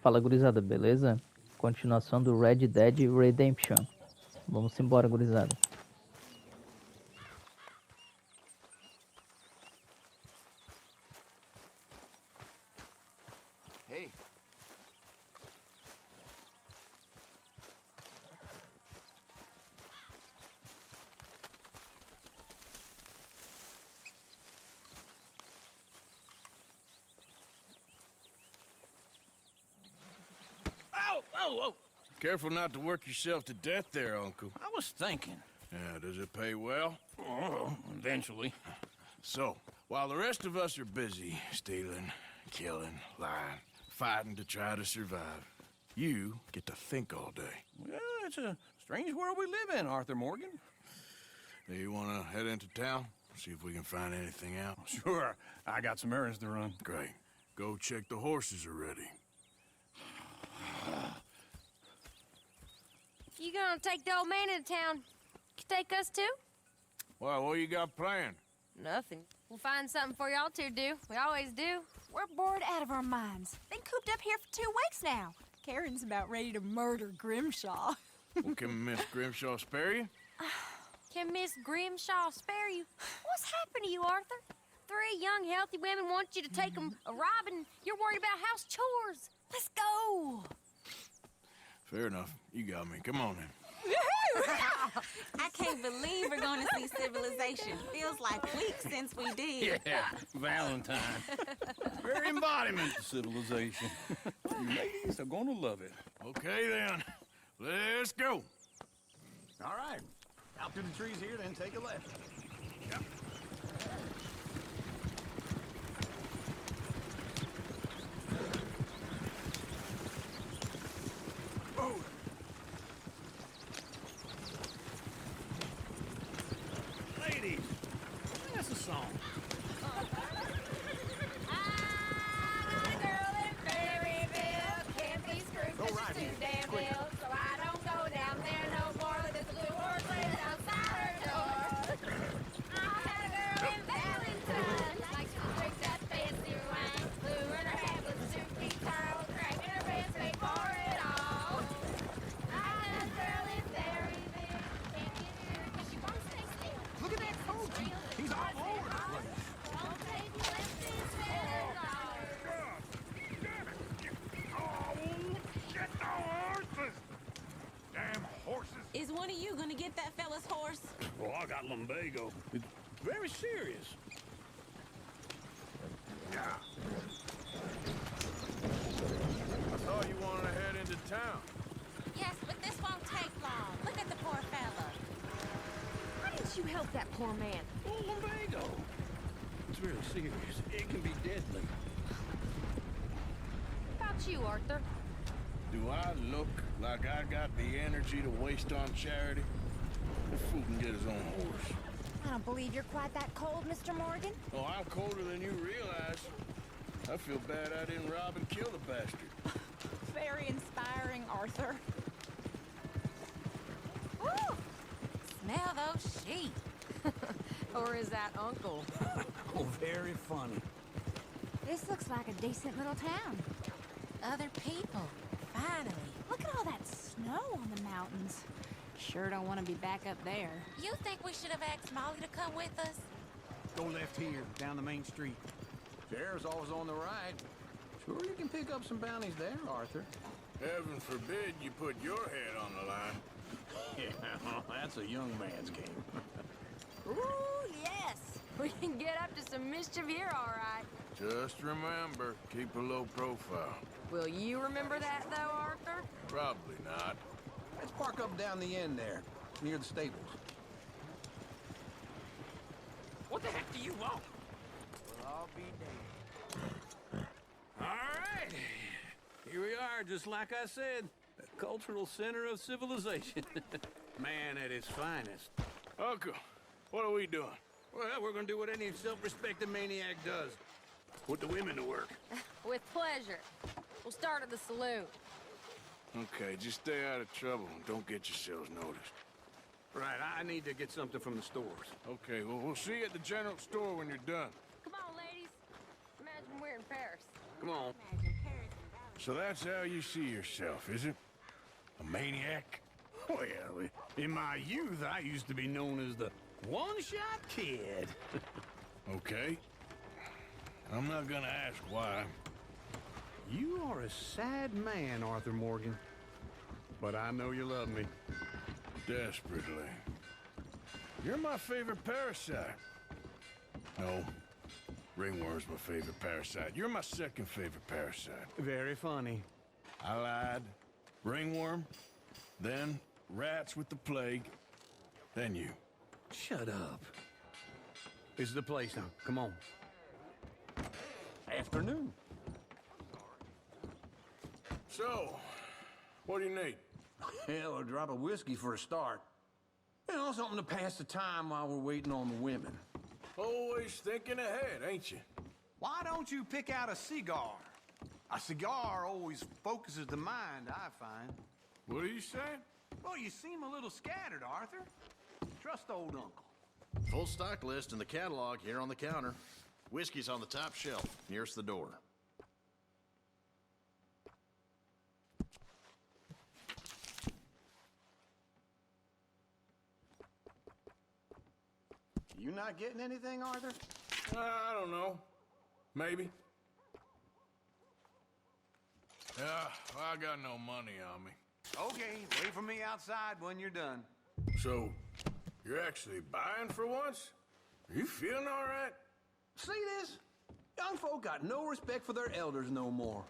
Fala, gurizada, beleza? Continuação do Red Dead Redemption. Vamos embora, gurizada. Hey. Whoa! Careful not to work yourself to death there, Uncle. I was thinking. Yeah, does it pay well? Oh, eventually. So, while the rest of us are busy stealing, killing, lying, fighting to try to survive, you get to think all day. Well, it's a strange world we live in, Arthur Morgan. Do you want to head into town? See if we can find anything out? Sure, I got some errands to run. Great. Go check the horses are ready. You gonna take the old man into town? You take us too? Well, what you got planned? Nothing. We'll find something for y'all to do. We always do. We're bored out of our minds. Been cooped up here for 2 weeks now. Karen's about ready to murder Grimshaw. Well, can Miss Grimshaw spare you? Can Miss Grimshaw spare you? What's happened to you, Arthur? 3 young, healthy women want you to take them a robbing. You're worried about house chores. Let's go. Fair enough. You got me. Come on then. I can't believe we're going to see civilization. Feels like weeks since we did. Yeah, Valentine. Very embodiment of civilization. You ladies are gonna love it. Okay then. Let's go. All right. Out through the trees here, then take a left. Yep. Ladies, sing us a song. Go right here. Quick. So I don't go down there no more. There's a little horse laying outside her door. I had a girl in Valentine. Like to drink that fancy wine. Blue in her head with a suitcase towel. Cracking her pants, paid for it all. I had a girl in Berryville. Can't get her 'cause she won't stay still. Look at that coach. He's all over the place. Won't take you with this $1,000. Damn horses. Is one of you going to get that fella's horse? Oh, I got lumbago. It's very serious. Yeah. I thought you wanted to head into town. Yes, but this won't take long. Look at the poor fella. Why didn't you help that poor man? Oh, lumbago. It's really serious. It can be deadly. What about you, Arthur? Do I look like I got the energy to waste on charity? This fool can get his own horse. I don't believe you're quite that cold, Mr. Morgan. Oh, I'm colder than you realize. I feel bad I didn't rob and kill the bastard. Very inspiring, Arthur. Woo! Smell those sheep. Or is that Uncle? Oh, very funny. This looks like a decent little town. Other people. Finally. Look at all that snow on the mountains. Sure don't want to be back up there. You think we should have asked Molly to come with us? Go left here, down the main street. Sheriff's always on the right. Sure you can pick up some bounties there, Arthur. Heaven forbid you put your head on the line. Yeah, that's a young man's game. Ooh, yes. We can get up to some mischief here, all right. Just remember, keep a low profile. Will you remember that, though, Arthur? Probably not. Let's park up down the end there, near the stables. What the heck do you want? I'll be damned. All right. Here we are, just like I said. The cultural center of civilization. Man at his finest. Uncle, what are we doing? Well, we're gonna do what any self-respecting maniac does. Put the women to work. With pleasure. We'll start at the saloon. Okay, just stay out of trouble and don't get yourselves noticed. Right, I need to get something from the stores. Okay, well, we'll see you at the general store when you're done. Come on, ladies. Imagine we're in Paris. Come on. Imagine Paris and So that's how you see yourself, is it? A maniac? Well, in my youth, I used to be known as the one-shot kid. Okay. I'm not gonna ask why. You are a sad man, Arthur Morgan. But I know you love me. Desperately. You're my favorite parasite. No. Ringworm's my favorite parasite. You're my second favorite parasite. Very funny. I lied. Ringworm, then rats with the plague, then you. Shut up. This is the place now. Come on. Afternoon. So, what do you need? Hell, a drop of whiskey for a start. You know, something to pass the time while we're waiting on the women. Always thinking ahead, ain't you? Why don't you pick out a cigar? A cigar always focuses the mind, I find. What are you saying? Well, you seem a little scattered, Arthur. Trust old uncle. Full stock list in the catalog here on the counter. Whiskey's on the top shelf, nearest the door. You not getting anything, Arthur? I don't know. Maybe. Yeah, I got no money on me. Okay, wait for me outside when you're done. So, you're actually buying for once? Are you feeling all right? See this? Young folk got no respect for their elders no more.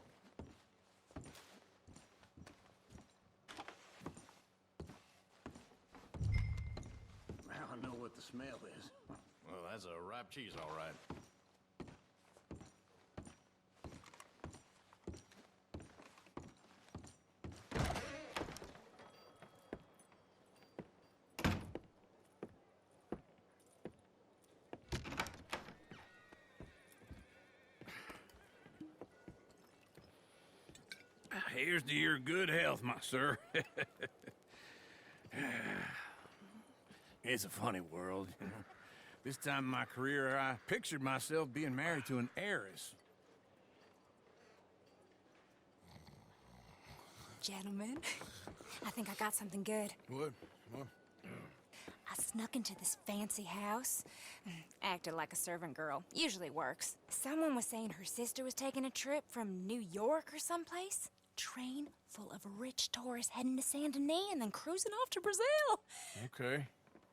Now I know what the smell is. Well, that's a ripe cheese, all right. Here's to your good health, my sir. It's a funny world. This time in my career, I pictured myself being married to an heiress. Gentlemen, I think I got something good. What? I snuck into this fancy house. Acted like a servant girl. Usually works. Someone was saying her sister was taking a trip from New York or someplace. Train full of rich tourists heading to Saint Denis and then cruising off to Brazil. Okay.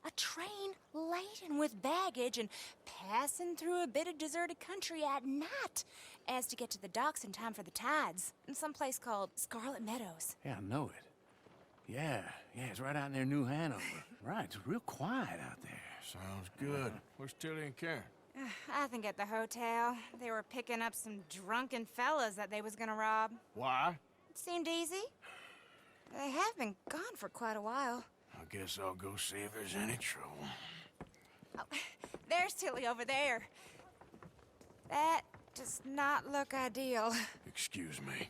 A train laden with baggage and passing through a bit of deserted country at night as to get to the docks in time for the tides in some place called Scarlet Meadows. Yeah, I know it. Yeah, it's right out near New Hanover. Right, it's real quiet out there. Sounds good. Where's Tilly and Karen? I think at the hotel. They were picking up some drunken fellas that they was gonna rob. Why? It seemed easy. They have been gone for quite a while. I guess I'll go see if there's any trouble. Oh, there's Tilly over there. That does not look ideal. Excuse me.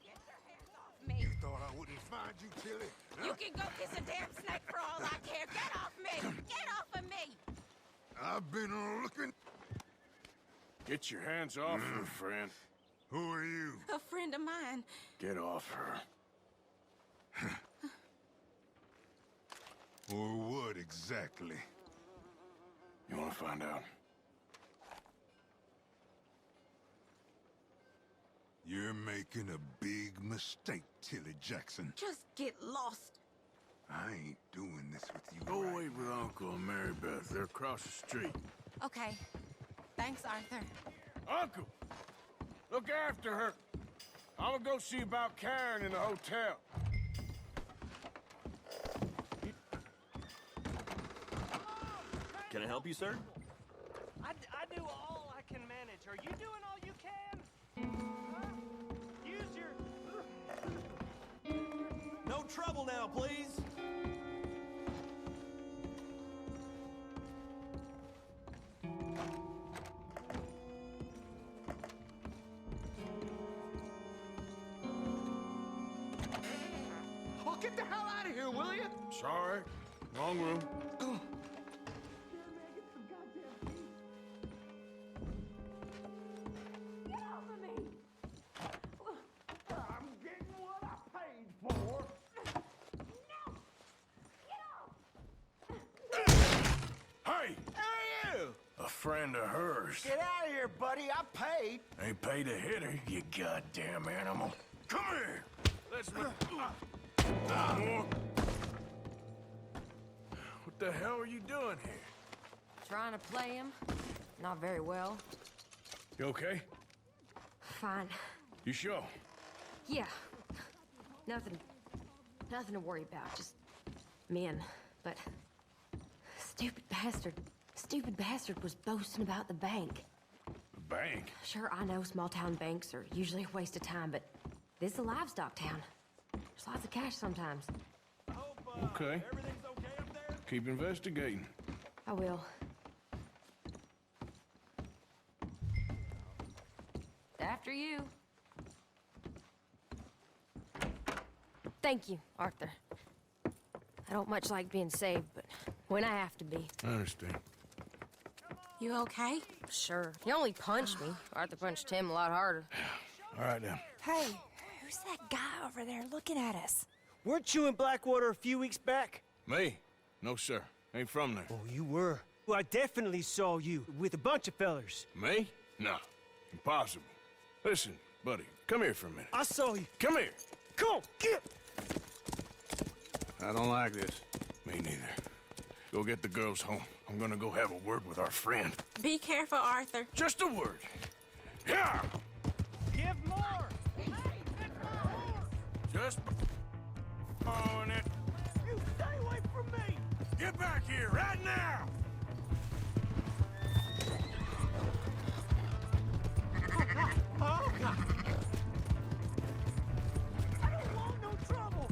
Get your hands off me. Thought I wouldn't find you, Tilly. You can go kiss a damn snake for all I care. Get off me! Get off of me! I've been looking. Get your hands off her, friend. Who are you? A friend of mine. Get off her. Or what exactly? You want to find out? You're making a big mistake, Tilly Jackson. Just get lost. I ain't doing this with you. Go right wait with Uncle and Mary Beth. They're across the street. Okay. Thanks, Arthur. Uncle! Look after her. I'm gonna go see about Karen in the hotel. Can I help you, sir? I do all I can manage. Are you doing all you can? Huh? Use your... No trouble now, please. Oh, get the hell out of here, will you? Sorry. Wrong room. Get off of me! friend of hers. Get out of here, buddy. I paid. Ain't paid to hit her, you goddamn animal. Come here. Let's move. What the hell are you doing here? Trying to play him. Not very well. You okay? Fine. You sure? Yeah. Nothing to worry about. Just men. But stupid bastard was boasting about the bank. The bank? Sure, I know small town banks are usually a waste of time, but this is a livestock town. There's lots of cash sometimes. Okay. Everything's okay up there? Keep investigating. I will. After you. Thank you, Arthur. I don't much like being saved, but when I have to be. I understand. You okay? Sure. He only punched me. Arthur punched him a lot harder. All right, then. Hey, who's that guy over there looking at us? Weren't you in Blackwater a few weeks back? Me? No, sir. Ain't from there. Oh, you were. Well, I definitely saw you with a bunch of fellers. Me? No. Impossible. Listen, buddy, come here for a minute. I saw you. Come here. Come on, get. I don't like this. Me neither. Go get the girls home. I'm gonna go have a word with our friend. Be careful, Arthur. Just a word. Yeah! Give more. Just on it. You stay away from me. Get back here right now! Oh, God. I don't want no trouble.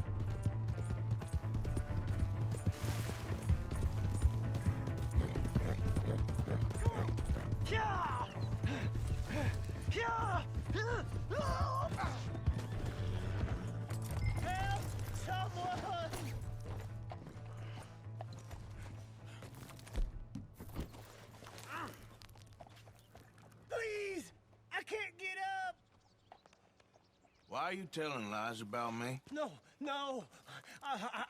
Yeah. Yeah. Help someone. Please. I can't get up. Why are you telling lies about me? No.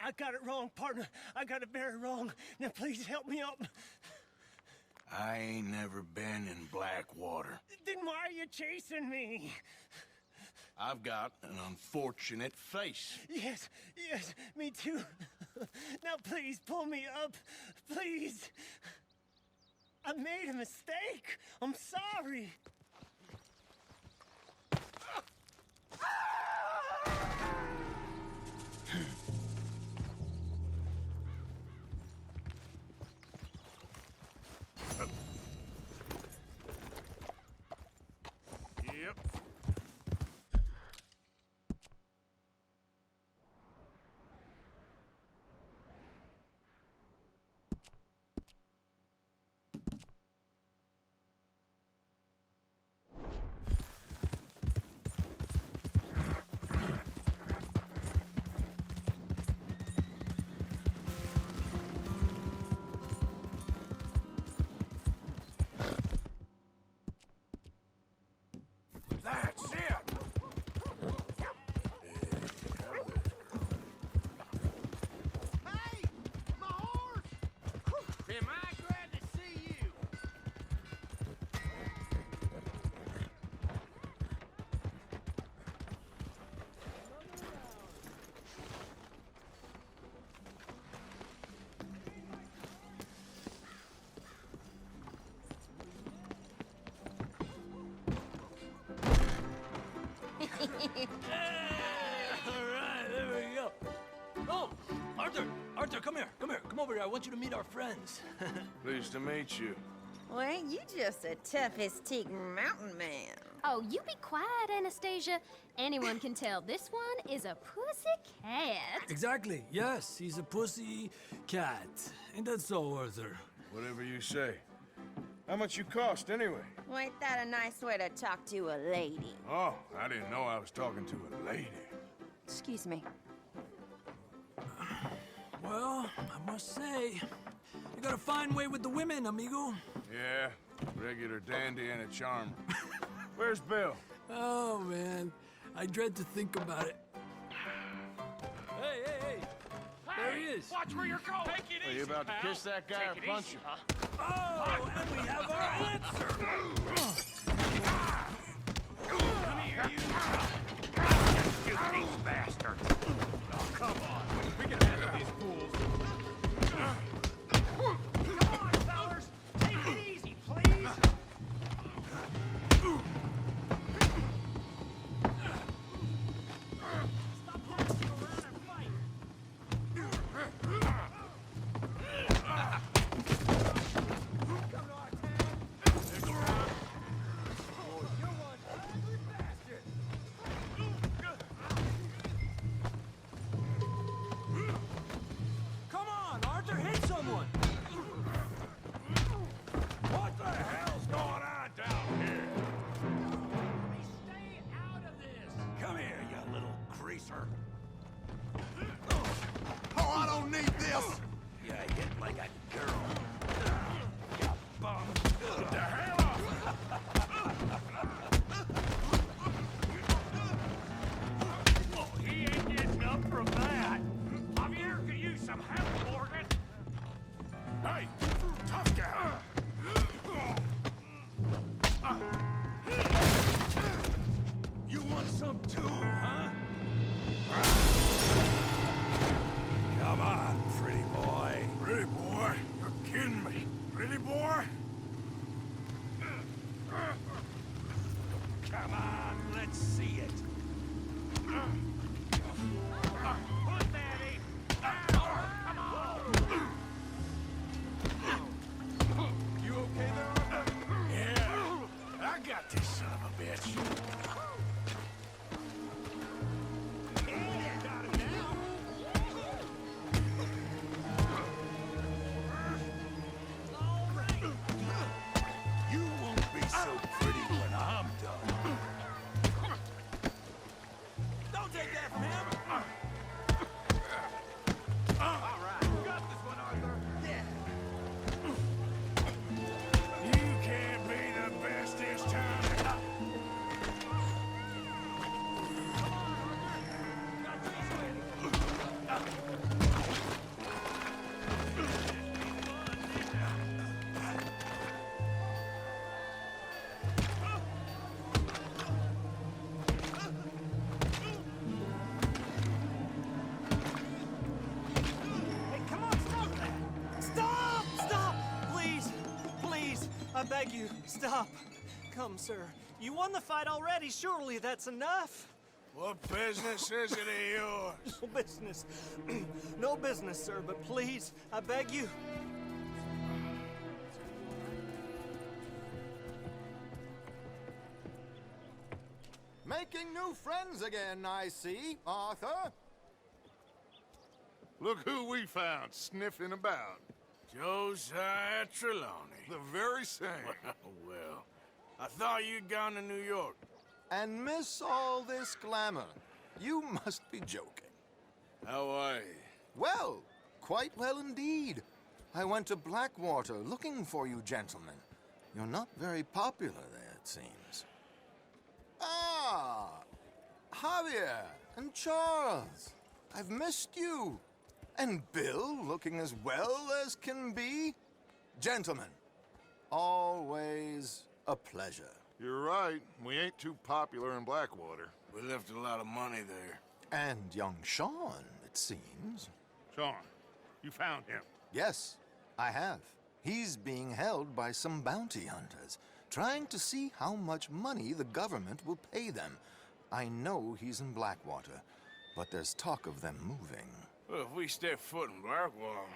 I got it wrong, partner. I got it very wrong. Now, please help me up. I ain't never been in Blackwater. Then why are you chasing me? I've got an unfortunate face. Yes, me too. Now, please, pull me up. Please. I made a mistake. I'm sorry. Yep. That's it! Hey, my horse! Am I glad to see you? All right, there we go. Oh, Arthur, come here. Come over here. I want you to meet our friends. Pleased to meet you. Well, ain't you just a tough-as-teak mountain man? Oh, you be quiet, Anastasia. Anyone can tell this one is a pussy cat. Exactly. Yes, he's a pussy cat. Ain't that so, Arthur? Whatever you say. How much you cost, anyway? Well, ain't that a nice way to talk to a lady? Oh, I didn't know I was talking to a lady. Excuse me. Well, I must say, you got a fine way with the women, amigo. Yeah, regular dandy and a charmer. Where's Bill? Oh, man. I dread to think about it. Hey! There he is. Watch where you're going. Take it Are you about to kiss that guy or punch him? Oh, and we have our answer! Come here, you. You these bastards! Oh, come on. We can handle these fools. Come on, fellas! Take it easy, please! Stop dancing around and fight! Come to our town! Oh, you're one ugly bastard! Come on, Arthur, hit someone! What the hell's going on down here? Stay out of this. Come here, you little greaser. Oh, I don't need this! You hit like a girl. You bum. Get the hell Oh, he ain't getting up from that. Javier could use some help, Morgan. Hey, tough guy. You want some too, huh? Come on, pretty boy. Pretty boy? You're kidding me. Pretty boy? Come on, let's see it. Put that in. Come on. You okay there, Arthur? Yeah. I got this son of a bitch. Got him now. All right. You won't be so pretty when I'm done. Don't take that from him. All right. You got this one, Arthur. You can't be the best this time. Hey, come on, stop that! Stop! Stop! Please! Please! I beg you, stop! Come, sir. You won the fight already. Surely that's enough. What business is it of yours? No business. No business, sir, but please, I beg you. Making new friends again, I see, Arthur. Look who we found sniffing about. Josiah Trelawney. The very same. Well, I thought you'd gone to New York. And miss all this glamour. You must be joking. How are you? Well, quite well indeed. I went to Blackwater looking for you gentlemen. You're not very popular there, it seems. Ah, Javier and Charles. I've missed you. And Bill looking as well as can be. Gentlemen, always a pleasure. You're right. We ain't too popular in Blackwater. We left a lot of money there. And young Sean, it seems. Sean, you found him. Yes, I have. He's being held by some bounty hunters, trying to see how much money the government will pay them. I know he's in Blackwater, but there's talk of them moving. Well, if we step foot in Blackwater...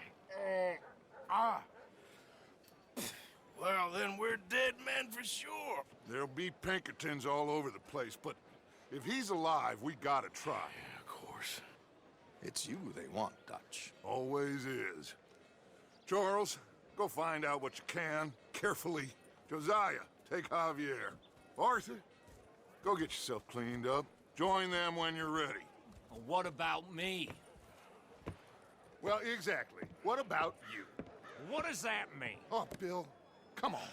Well, then we're dead men for sure. There'll be Pinkertons all over the place, but if he's alive, we gotta try. Yeah, of course. It's you they want, Dutch. Always is. Charles, go find out what you can, carefully. Josiah, take Javier. Arthur, go get yourself cleaned up. Join them when you're ready. What about me? Well, exactly. What about you? What does that mean? Oh, Bill, come on.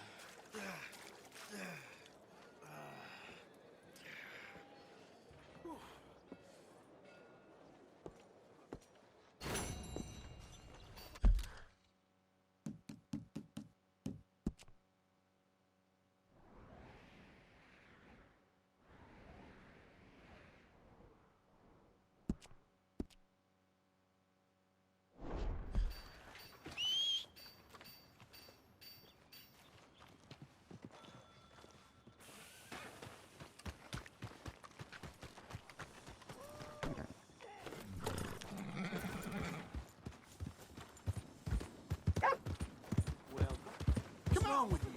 What's wrong with you?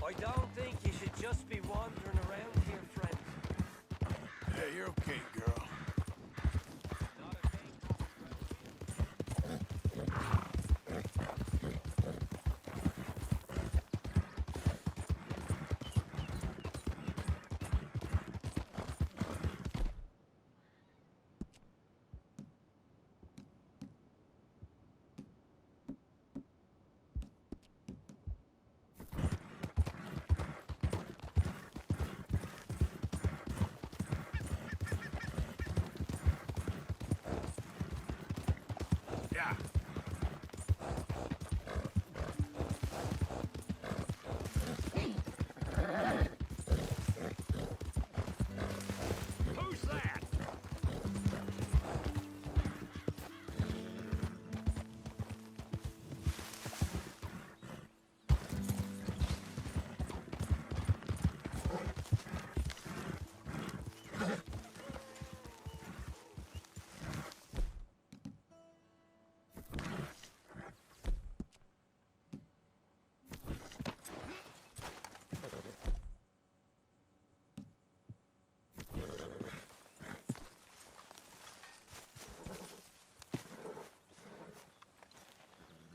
I don't think you should just be wandering around here, friend. Yeah, you're okay, girl. Yeah. Who's that?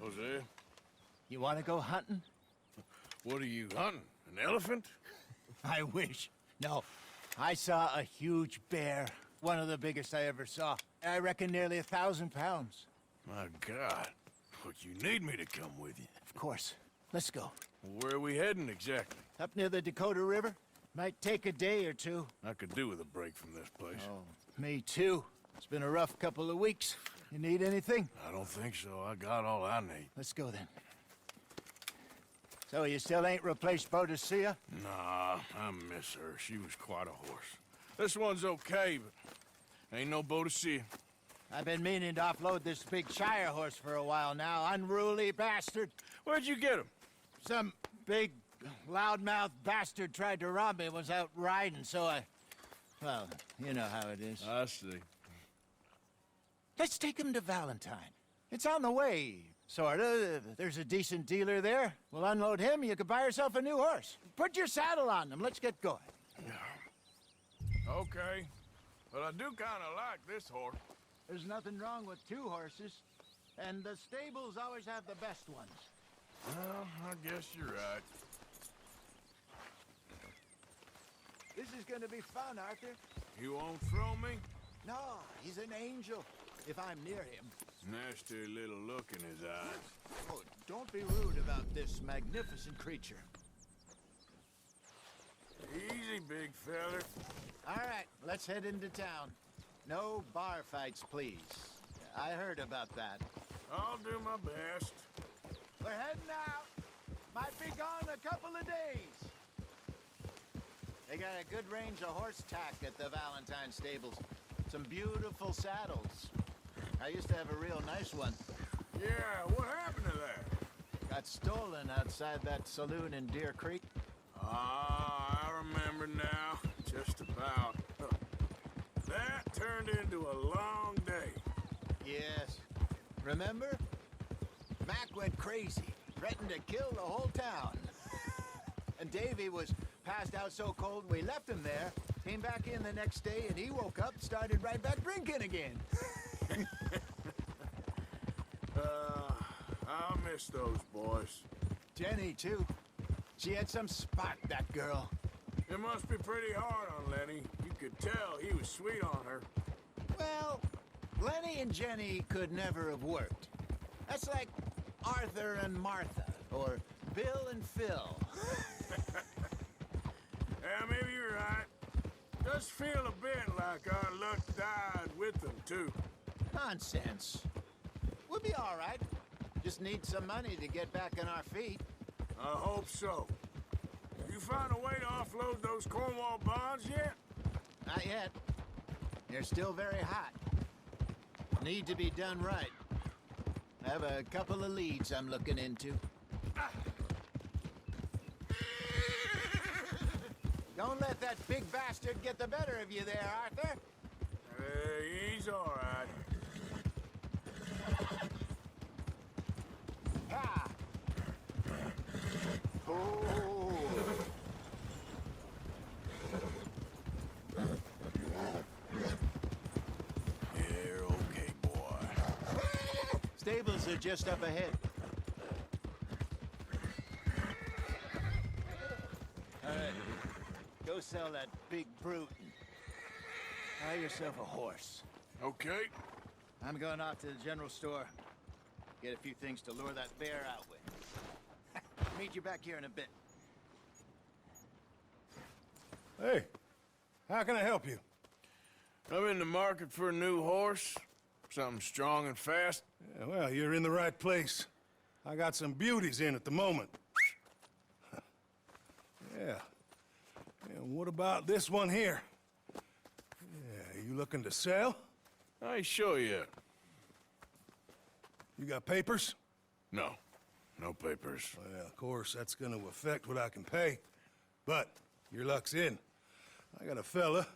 Jose, You want to go hunting? what are you hunting? An elephant? I wish. No. I saw a huge bear. One of the biggest I ever saw. I reckon nearly 1,000 pounds. My God. Look, you need me to come with you. Of course. Let's go. Where are we heading exactly? Up near the Dakota River. Might take a day or two. I could do with a break from this place. Oh, me too. It's been a rough couple of weeks. You need anything? I don't think so. I got all I need. Let's go then. So you still ain't replaced Boadicea? Nah, I miss her. She was quite a horse. This one's okay, but ain't no Boadicea. I've been meaning to offload this big Shire horse for a while now. Unruly bastard. Where'd you get him? Some big, loudmouth bastard tried to rob me. Was out riding, so I... Well, you know how it is. I see. Let's take him to Valentine. It's on the way, sorta. There's a decent dealer there. We'll unload him, you could buy yourself a new horse. Put your saddle on him, let's get going. Okay. But I do kind of like this horse. There's nothing wrong with two horses, and the stables always have the best ones. Well, I guess you're right. This is gonna be fun, Arthur. You won't throw me? No, he's an angel, if I'm near him. Nasty little look in his eyes. Oh, don't be rude about this magnificent creature. Easy, big feller. All right, let's head into town. No bar fights, please. I heard about that. I'll do my best. We're heading out. Might be gone a couple of days. They got a good range of horse tack at the Valentine stables. Some beautiful saddles. I used to have a real nice one. Yeah, what happened to that? Got stolen outside that saloon in Deer Creek. Ah, I remember now. Just about. That turned into a long day. Yes. Remember? Mac went crazy, threatened to kill the whole town. And Davy was passed out so cold we left him there, came back in the next day, and he woke up, started right back drinking again. I'll miss those boys. Jenny, too. She had some spark, that girl. It must be pretty hard on Lenny. You could tell he was sweet on her. Well, Lenny and Jenny could never have worked. That's like Arthur and Martha, or Bill and Phil. Yeah, maybe you're right. Does feel a bit like our luck died with them, too. Nonsense. We'll be all right. Just need some money to get back on our feet. I hope so. You find a way to offload those Cornwall bonds yet? Not yet. They're still very hot. Need to be done right. I have a couple of leads I'm looking into. Don't let that big bastard get the better of you there, Arthur. He's all right. Ha! Oh! You're okay, boy. Stables are just up ahead. All right. Go sell that big brute and buy yourself a horse. Okay. I'm going off to the general store. Get a few things to lure that bear out with. Meet you back here in a bit. Hey, how can I help you? I'm in the market for a new horse. Something strong and fast. Yeah, well, you're in the right place. I got some beauties in at the moment. Yeah. And what about this one here? Yeah, you looking to sell? I ain't sure yet. You got papers? No. No papers. Well, of course, that's gonna affect what I can pay. But your luck's in. I got a fella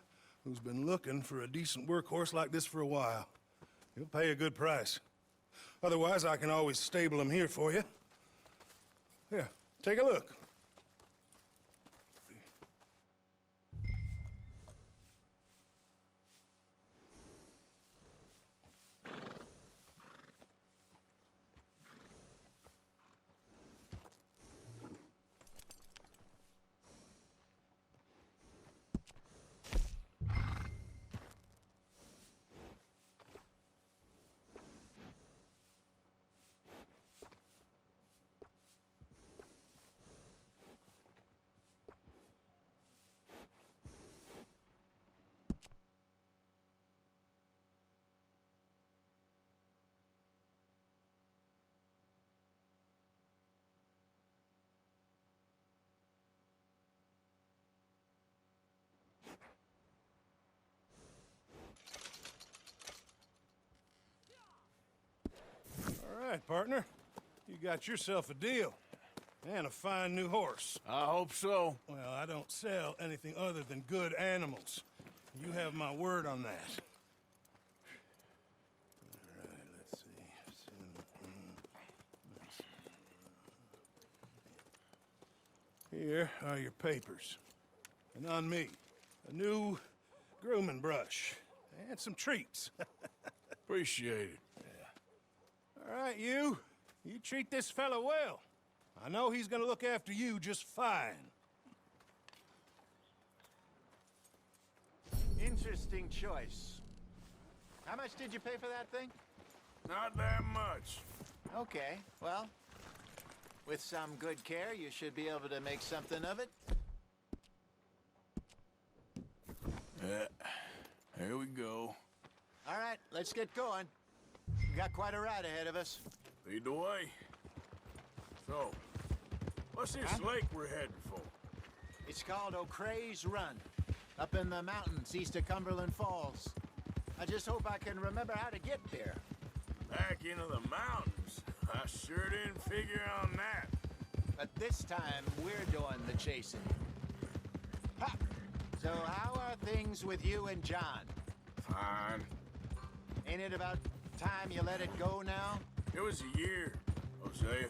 who's been looking for a decent workhorse like this for a while. He'll pay a good price. Otherwise, I can always stable him here for you. Here, take a look. All right, partner. You got yourself a deal. And a fine new horse. I hope so. Well, I don't sell anything other than good animals. You have my word on that. All right, let's see. Here are your papers. And on me, a new grooming brush. And some treats. Appreciate it. All right, you treat this fella well. I know he's gonna look after you just fine. Interesting choice. How much did you pay for that thing? Not that much. Okay, well, with some good care, you should be able to make something of it. Here we go. All right, let's get going. We got quite a ride ahead of us. Lead the way. So, what's this lake we're heading for? It's called O'Creagh's Run, up in the mountains east of Cumberland Falls. I just hope I can remember how to get there. Back into the mountains? I sure didn't figure on that. But this time, we're doing the chasing. Ha! So how are things with you and John? Fine. Ain't it about time you let it go now? It was a year, Hosea.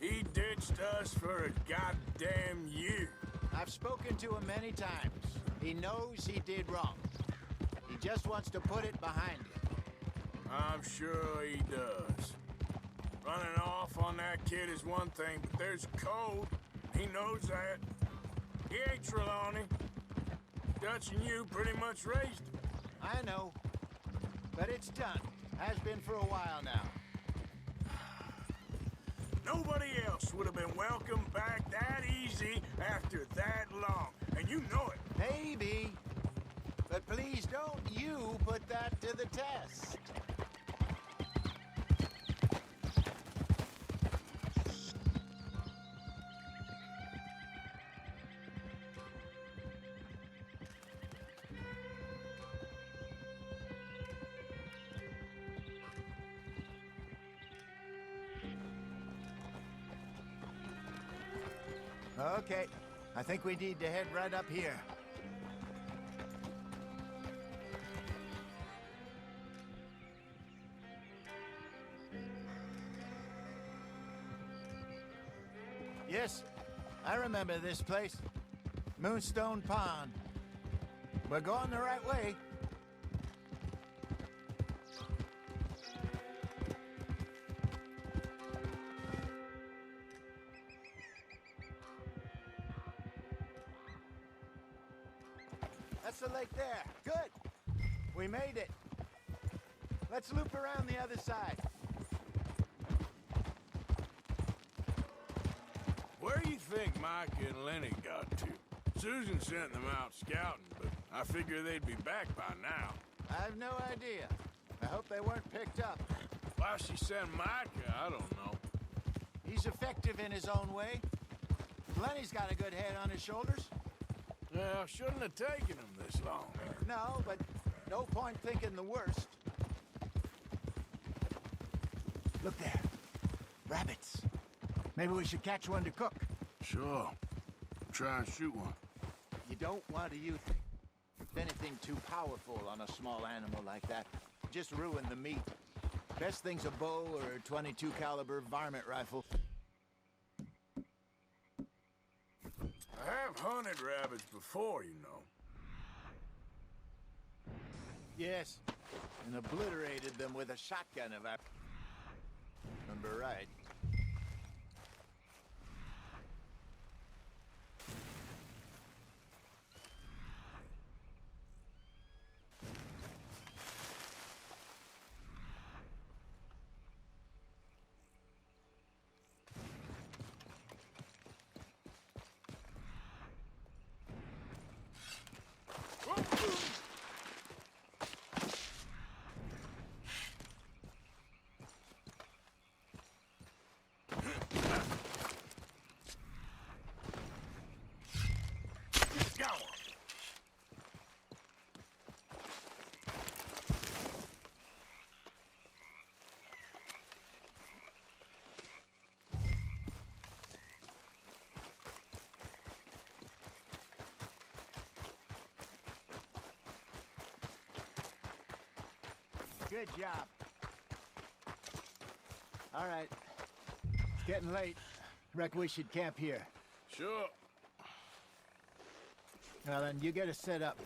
He ditched us for a goddamn year. I've spoken to him many times. He knows he did wrong. He just wants to put it behind him. I'm sure he does. Running off on that kid is one thing, but there's code. He knows that. He ain't Trelawney. Dutch and you pretty much raised him. I know. But it's done. Has been for a while now. Nobody else would have been welcomed back that easy after that long. And you know it. Maybe. But please don't you put that to the test. Okay, I think we need to head right up here. Yes, I remember this place. Moonstone Pond. We're going the right way. That's the lake there. Good. We made it. Let's loop around the other side. Where do you think Mike and Lenny got to? Susan sent them out scouting, but I figure they'd be back by now. I have no idea. I hope they weren't picked up. Why she sent Micah, I don't know. He's effective in his own way. Lenny's got a good head on his shoulders. Well, shouldn't have taken him this long. No, but no point thinking the worst. Look there. Rabbits. Maybe we should catch one to cook. Sure. Try and shoot one. You don't want to use anything too powerful on a small animal like that. Just ruin the meat. Best thing's a bow or a 22 caliber varmint rifle. I have hunted rabbits before, you know. Yes, and obliterated them with a shotgun if I remember right. Good job. All right. It's getting late. Reckon we should camp here. Sure. Well, then you get us set up.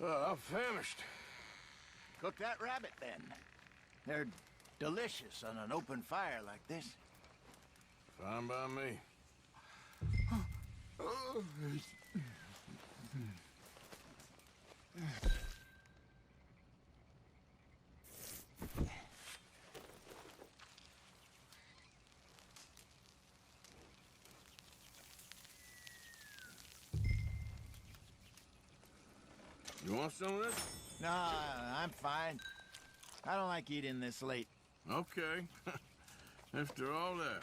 I'm famished. Cook that rabbit, then. They're delicious on an open fire like this. Fine by me. You want some of this? No, I'm fine. I don't like eating this late. Okay. After all that.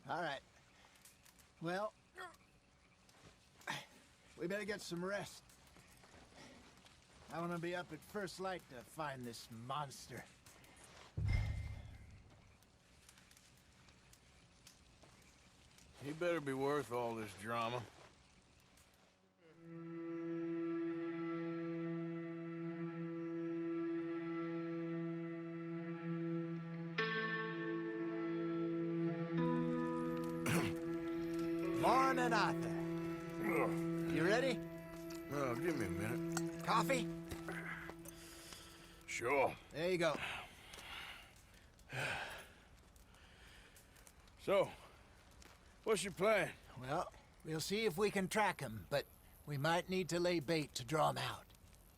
All right. Well, we better get some rest. I want to be up at first light to find this monster. better be worth all this drama. Morning, Arthur. You ready? Give me a minute. Coffee? Sure. There you go. So, what's your plan? Well, we'll see if we can track him, but we might need to lay bait to draw him out.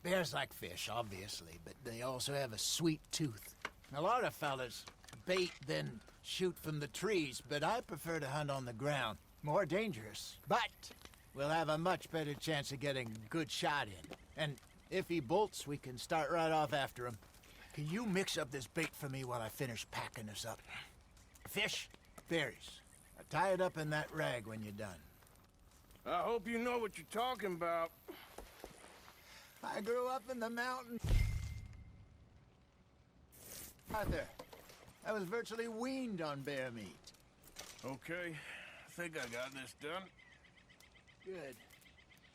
Bears like fish, obviously, but they also have a sweet tooth. A lot of fellas bait, then shoot from the trees, but I prefer to hunt on the ground. More dangerous, but we'll have a much better chance of getting a good shot in. And if he bolts, we can start right off after him. Can you mix up this bait for me while I finish packing this up? Fish, berries. Tie it up in that rag when you're done. I hope you know what you're talking about. I grew up in the mountains. Arthur, I was virtually weaned on bear meat. Okay, I think I got this done. Good.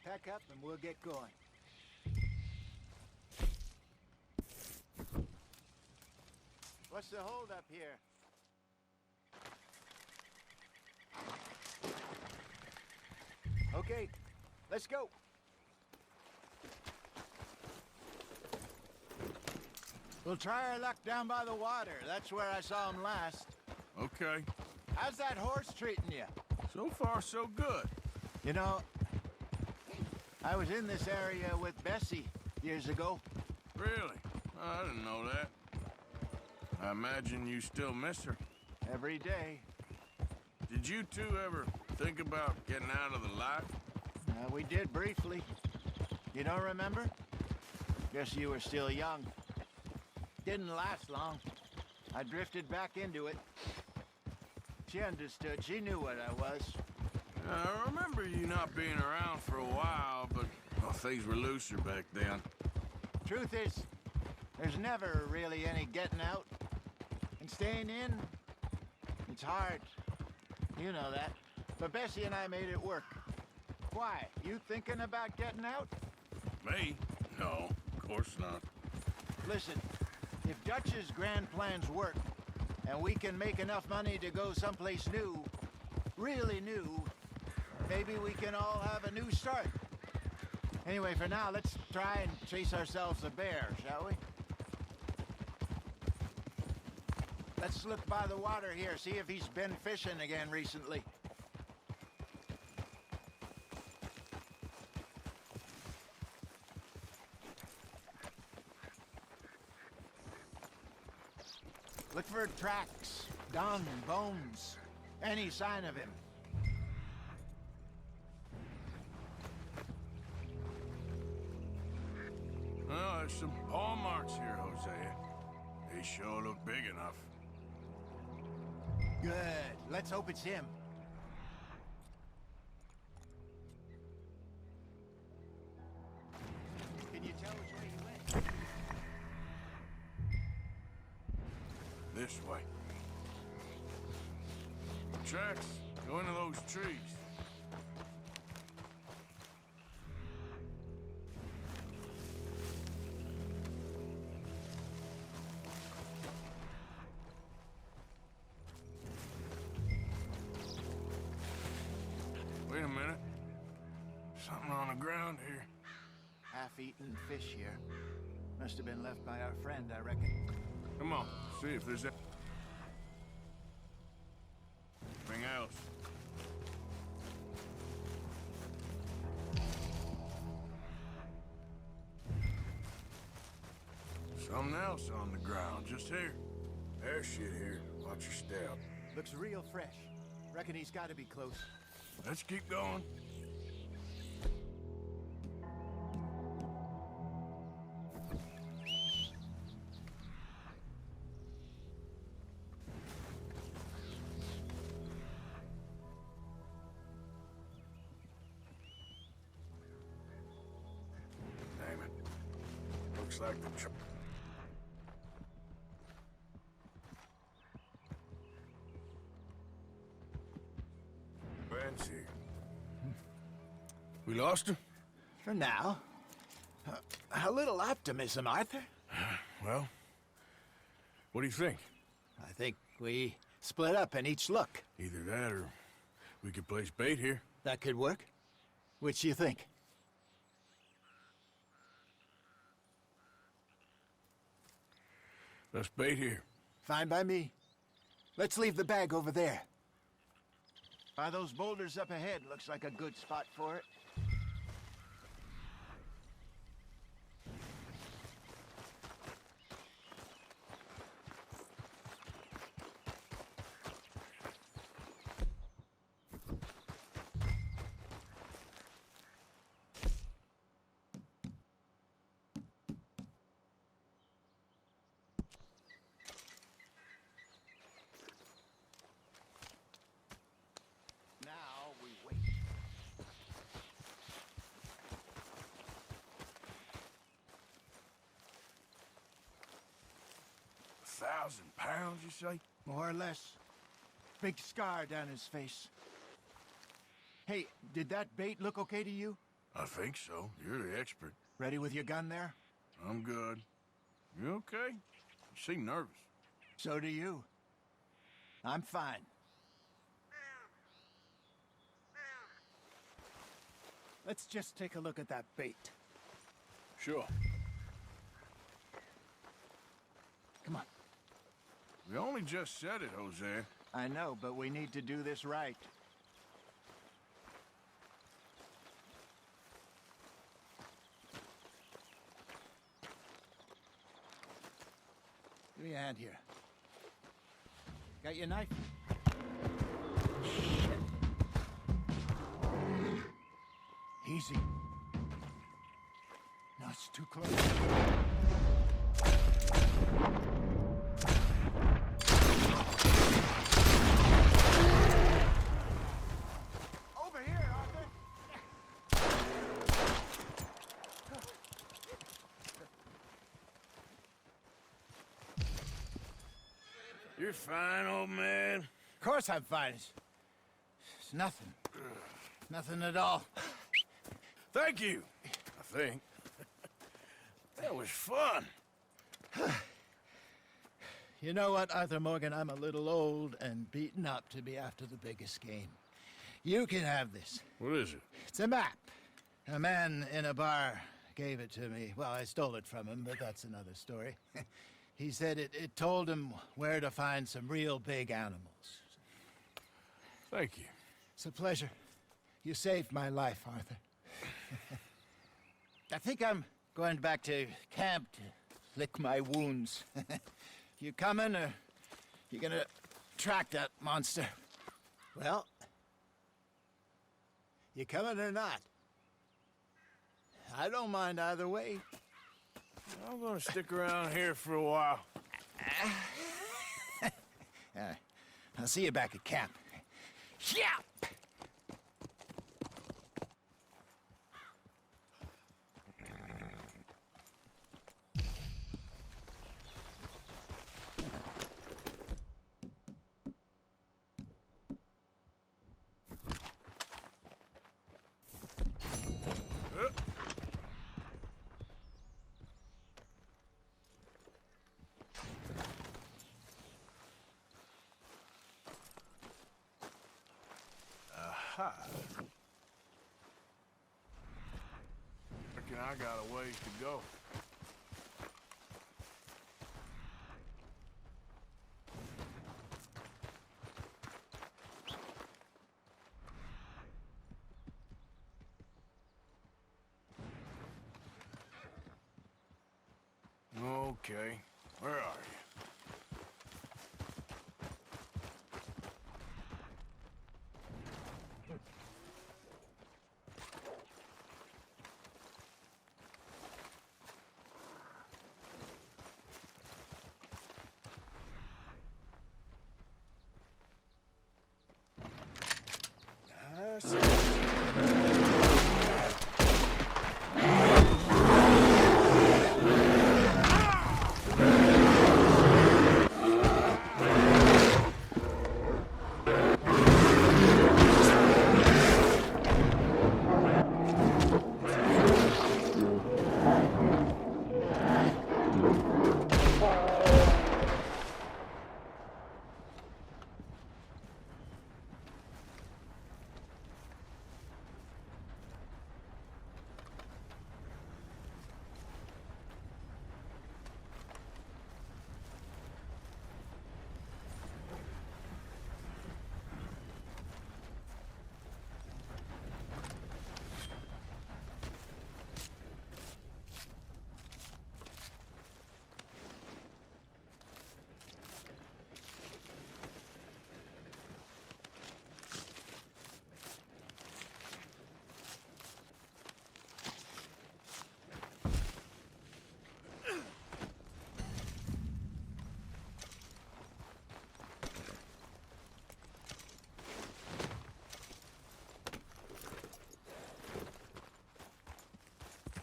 Pack up and we'll get going. What's the holdup here? Okay, let's go. We'll try our luck down by the water. That's where I saw him last. Okay. How's that horse treating you? So far, so good. You know, I was in this area with Bessie years ago. Really? I didn't know that. I imagine you still miss her. Every day. Did you two ever think about getting out of the life? We did briefly. You don't remember? Guess you were still young. Didn't last long. I drifted back into it. She understood. She knew what I was. I remember you not being around for a while, but well, things were looser back then. Truth is, there's never really any getting out. And staying in, it's hard. You know that. But Bessie and I made it work. Why? You thinking about getting out? Me? No, of course not. Listen, if Dutch's grand plans work, and we can make enough money to go someplace new, really new, maybe we can all have a new start. Anyway, for now, let's try and chase ourselves a bear, shall we? Let's look by the water here, see if he's been fishing again recently. Look for tracks, dung, bones, any sign of him. Well, there's some paw marks here, Hosea. They sure look big enough. Good. Let's hope it's him. Can you tell which way he went? This way. Tracks go into those trees. Wait a minute. Something on the ground here. Half-eaten fish here. Must have been left by our friend, I reckon. Come on, see if there's anything else. Something else on the ground, just here. There's shit here. Watch your step. Looks real fresh. Reckon he's got to be close. Let's keep going. Damn it. Looks like the Well, We lost her? For now. A little optimism, Arthur. Well, what do you think? I think we split up and each look. Either that or we could place bait here. That could work. Which do you think? Let's bait here. Fine by me. Let's leave the bag over there. By those boulders up ahead, looks like a good spot for it. £1,000, you say? More or less. Big scar down his face. Hey, did that bait look okay to you? I think so. You're the expert. Ready with your gun there? I'm good. You okay? You seem nervous. So do you. I'm fine. Let's just take a look at that bait. Sure. Come on. We only just said it, Jose. I know, but we need to do this right. Give me a hand here. Got your knife? Shit. Easy. No, it's too close. You're fine, old man. Of course I'm fine. It's nothing. Nothing at all. Thank you, I think. That was fun. You know what, Arthur Morgan? I'm a little old and beaten up to be after the biggest game. You can have this. What is it? It's a map. A man in a bar gave it to me. Well, I stole it from him, but that's another story. He said it told him where to find some real big animals. Thank you. It's a pleasure. You saved my life, Arthur. I think I'm going back to camp to lick my wounds. You coming, or you gonna track that monster? Well, you coming or not? I don't mind either way. I'm gonna stick around here for a while. I'll see you back at camp. Yeah! Reckon I got a ways to go. Okay, where are you?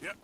Yep.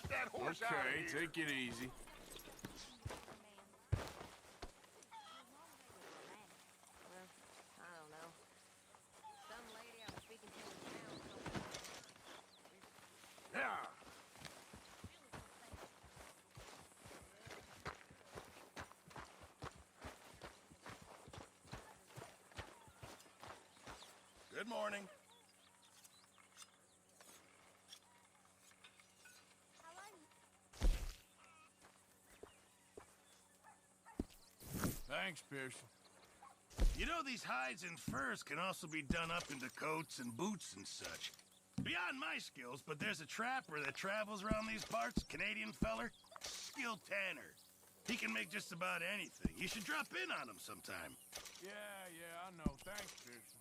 Get that horse out of Okay, here. take it easy. I don't know. Some lady I was speaking to in town told me. Yeah. Good morning. Thanks, Pearson. You know, these hides and furs can also be done up into coats and boots and such. Beyond my skills, but there's a trapper that travels around these parts, Canadian feller, skilled tanner. He can make just about anything. You should drop in on him sometime. Yeah, I know. Thanks, Pearson.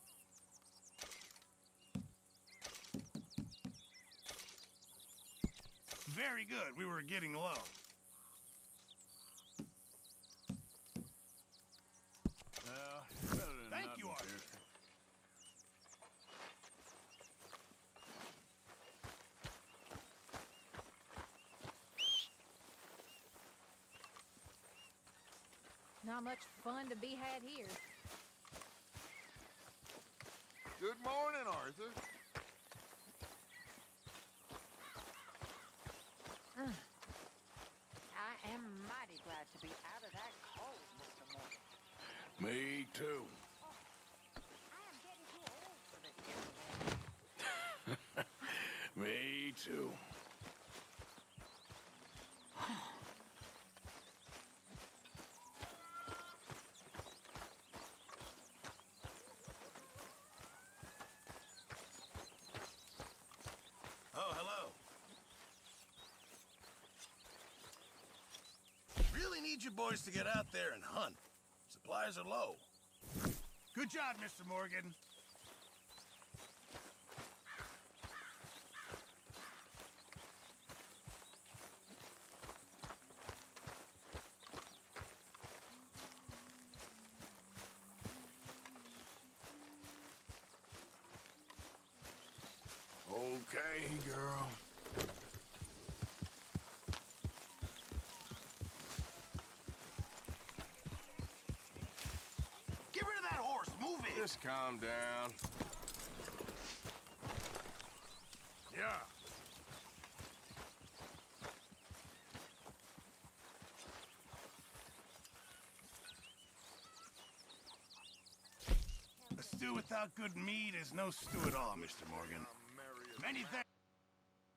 Very good. We were getting low. Well, better than Thank nothing, you, Arthur. Pearson. Not much fun to be had here. Good morning, Arthur. I am mighty glad to be out of that cold, Mr. Morgan. Me too. Me too. Oh, hello. Really need you boys to get out there and hunt. Supplies are low. Good job, Mr. Morgan. Okay, girl. Get rid of that horse. Move it. Just calm down. Yeah. A stew without good meat is no stew at all, Mr. Morgan. Many thanks.